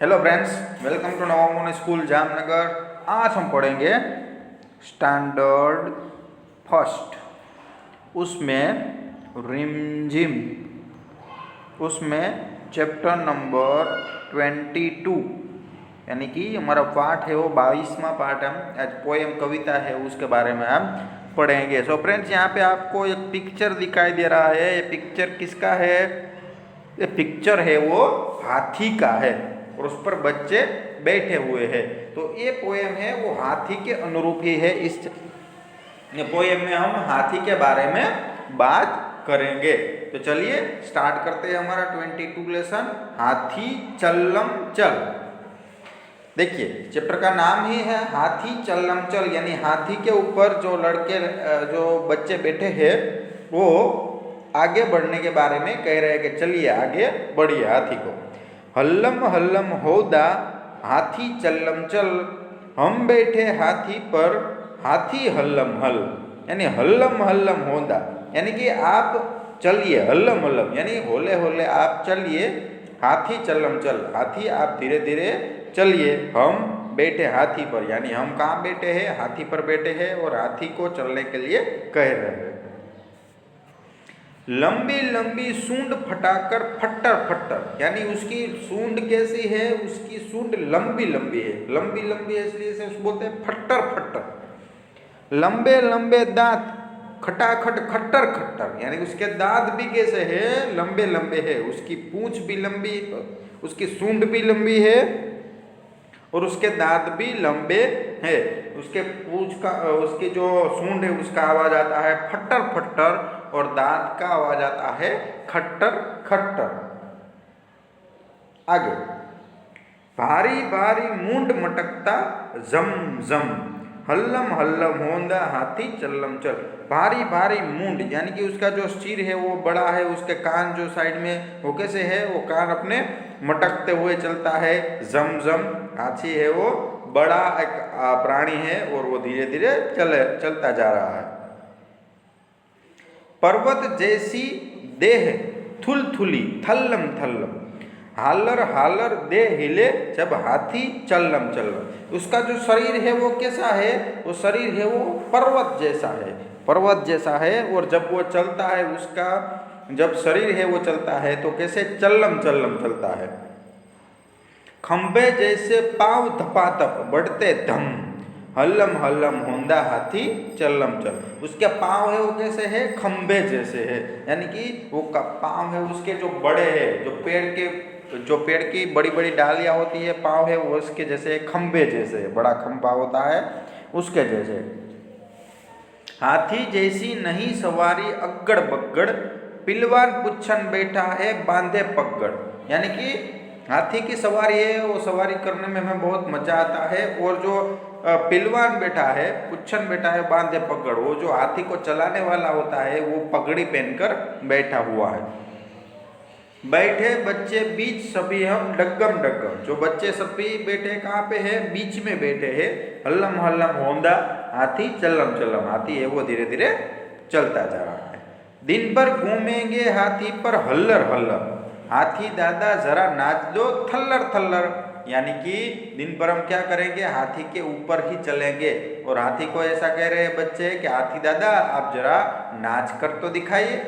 Hello friends, welcome to Navamoni school Jamnagar. आज हम पढ़ेंगे स्टैंडर्ड फर्स्ट, उसमें रिमझिम, उसमें चैप्टर नंबर 22, यानी कि हमारा पाठ है वो 22वां पाठ। हम आज पोएम कविता है उसके बारे में हम पढ़ेंगे। सो फ्रेंड्स, यहाँ पे आपको एक पिक्चर दिखाई दे रहा है। ये पिक्चर किसका है? ये पिक्चर है वो हाथी का है और उस पर बच्चे बैठे हुए हैं। तो ये पोएम है वो हाथी के अनुरूप ही है। इस पोएम में हम हाथी के बारे में बात करेंगे। तो चलिए स्टार्ट करते हैं हमारा 22 लेसन, हाथी चल्लम चल। देखिए, चैप्टर का नाम ही है हाथी चल्लम चल, यानी हाथी के ऊपर जो जो बच्चे बैठे हैं वो आगे बढ़ने के बारे में कह रहे हैं कि चलिए आगे बढ़िए हाथी को। हल्लम हल्लम होदा हाथी चल्लम चल, हम बैठे हाथी पर हाथी हल्लम हल, यानी हल्लम हल्लम होदा यानी कि आप चलिए, हल्लम हल्लम यानी होले होले आप चलिए, हाथी चल्लम चल हाथी आप धीरे धीरे चलिए, हम बैठे हाथी पर, यानी हम कहाँ बैठे हैं? हाथी पर बैठे हैं और हाथी को चलने के लिए कह रहे हैं। लंबी लंबी सूंड फटाकर फट्टर फट्टर, यानी उसकी सूंड कैसी है? उसकी सूंड लंबी लंबी है। लंबी लंबी है इसलिए से उसको बोलते हैं फट्टर फट्टर। लंबे लंबे दांत खटाखट खट्टर खट्टर, यानी उसके दांत भी कैसे है? लंबे लंबे है। उसकी पूंछ भी लंबी, उसकी सूंड भी लंबी है और उसके दांत भी लंबे हैं। उसके पूंछ का, उसकी जो सूंड है उसका आवाज आता है फट्टर फट्टर और दांत का आवाज आता है खट्टर खट्टर। आगे, भारी भारी मूंड मटकता जम जम, हल्लम हल्लम होंदा हाथी चल्लम चल। भारी भारी मूंड यानी कि उसका जो सिर है वो बड़ा है, उसके कान जो साइड में वो कैसे है? वो कान अपने मटकते हुए चलता है। जम जम, हाथी है वो बड़ा एक प्राणी है और वो धीरे धीरे चलता जा रहा है। पर्वत जैसी देह थुलथुली थल्लम थल्लम, हालर हालर दे हिले जब हाथी चल्लम चल्लम। उसका जो शरीर है वो कैसा है? वो शरीर है वो पर्वत जैसा है, पर्वत जैसा है। और जब वो चलता है, उसका जब शरीर है वो चलता है तो कैसे? चल्लम चल्लम चलता है। खंबे जैसे पांव धपाधप बढ़ते धम, हल्लम हल्लम होंदा हाथी चल्लम चल। उसके पांव है वो कैसे है? खंबे जैसे है, यानी कि वो पांव है उसके जो बड़े है, जो पेड़ की बड़ी बड़ी डालियां होती है, पांव है वो उसके जैसे खंबे जैसे, बड़ा खंबा होता है उसके जैसे। हाथी जैसी नहीं सवारी अगड़ बगड़, पिलवान पुच्छन बैठा है बांधे पगड़, यानी कि हाथी की सवारी है वो सवारी करने में हमें बहुत मजा आता है। और जो पिलवान बैठा है, पुच्छन बैठा है बांधे पगड़, वो जो हाथी को चलाने वाला होता है वो पगड़ी पहनकर बैठा हुआ है। बैठे बच्चे बीच सभी हम डग्गम डग्गम, जो बच्चे सभी बैठे कहाँ पे है? बीच में बैठे हैं। हल्लम हल्लम होंदा हाथी चल्लम चल्लम, हाथी है वो धीरे धीरे चलता जा रहा है। दिन भर घूमेंगे हाथी पर हल्लर हल्लर, हाथी दादा जरा नाच दो थल्लर थल्लर, यानी कि दिन भर हम क्या करेंगे? हाथी के ऊपर ही चलेंगे। और हाथी को ऐसा कह रहे हैं बच्चे कि हाथी दादा आप जरा नाच कर तो दिखाइए।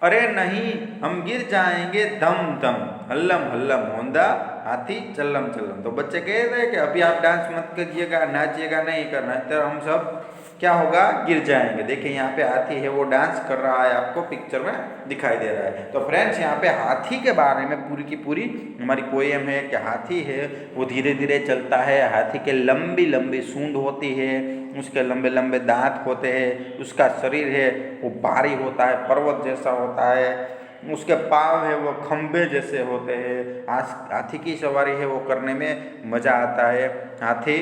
अरे नहीं, हम गिर जाएंगे दम दम, हल्लम हल्लम होंदा हाथी चल्लम चल्लम। तो बच्चे कह रहे हैं कि अभी आप डांस मत करिएगा, नाचिएगा नहीं करना, तो हम सब क्या होगा? गिर जाएंगे। देखिए यहाँ पे हाथी है वो डांस कर रहा है, आपको पिक्चर में दिखाई दे रहा है। तो फ्रेंड्स, यहाँ पे हाथी के बारे में पूरी की पूरी हमारी पोएम है कि हाथी है वो धीरे धीरे चलता है, हाथी के लंबी लंबी सूंड होती है, उसके लंबे लंबे दांत होते हैं, उसका शरीर है वो भारी होता है, पर्वत जैसा होता है, उसके पाँव है वो खंबे जैसे होते हैं। हाथी की सवारी है वो करने में मज़ा आता है। हाथी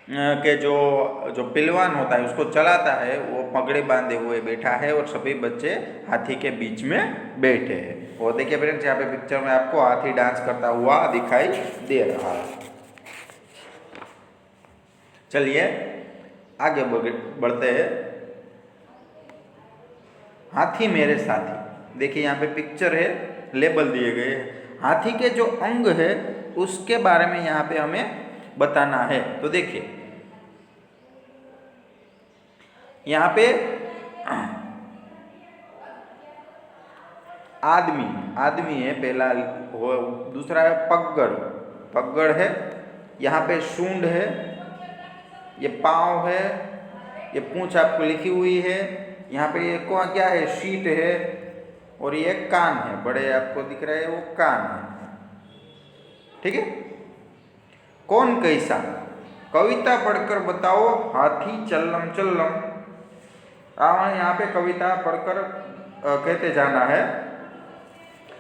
के जो पिलवान होता है उसको चलाता है वो पगड़ी बांधे हुए बैठा है और सभी बच्चे हाथी के बीच में बैठे हैं। वो देखिए फ्रेंड्स, यहाँ पे पिक्चर में आपको हाथी डांस करता हुआ दिखाई दे रहा है। चलिए आगे बढ़ते हैं। हाथी मेरे साथी, देखिए यहाँ पे पिक्चर है, लेबल दिए गए हैं। हाथी के जो अंग है उसके बारे में यहाँ पे हमें बताना है। तो देखिए यहाँ पे आदमी है पहला, दूसरा है पगड़ है, यहाँ पे सूंड है, ये पाँव है, ये पूंछ आपको लिखी हुई है, यहाँ पे ये क्या है, शीट है, और ये कान है, बड़े आपको दिख रहे हैं वो कान है। ठीक है, कौन कैसा, कविता पढ़कर बताओ हाथी चल्लम चल्लम। यहाँ पे कविता पढ़कर कहते जाना है।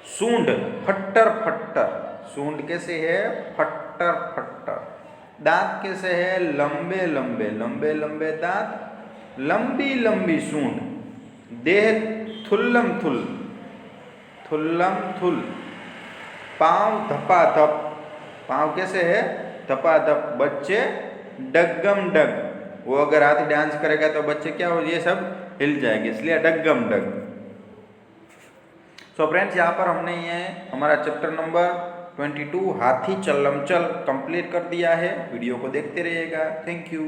सूंड फट्टर फट्टर, सूंड कैसे है, फट्टर फट्टर। दांत कैसे है, लंबे लंबे, लंबे लंबे दांत, लंबी लंबी सूंड। देह थुल्लम थुल, थुल्लम थुल। पाँव धपाधप, पाँव कैसे है, धपाधप। बच्चे डग्गम डग, वो अगर हाथी डांस करेगा तो बच्चे क्या हो, ये सब हिल जाएंगे, इसलिए डग्गम डग। सो फ्रेंड्स, यहाँ पर हमने ये हमारा चैप्टर नंबर 22 हाथी चल्लम चल कंप्लीट कर दिया है। वीडियो को देखते रहिएगा। Thank you.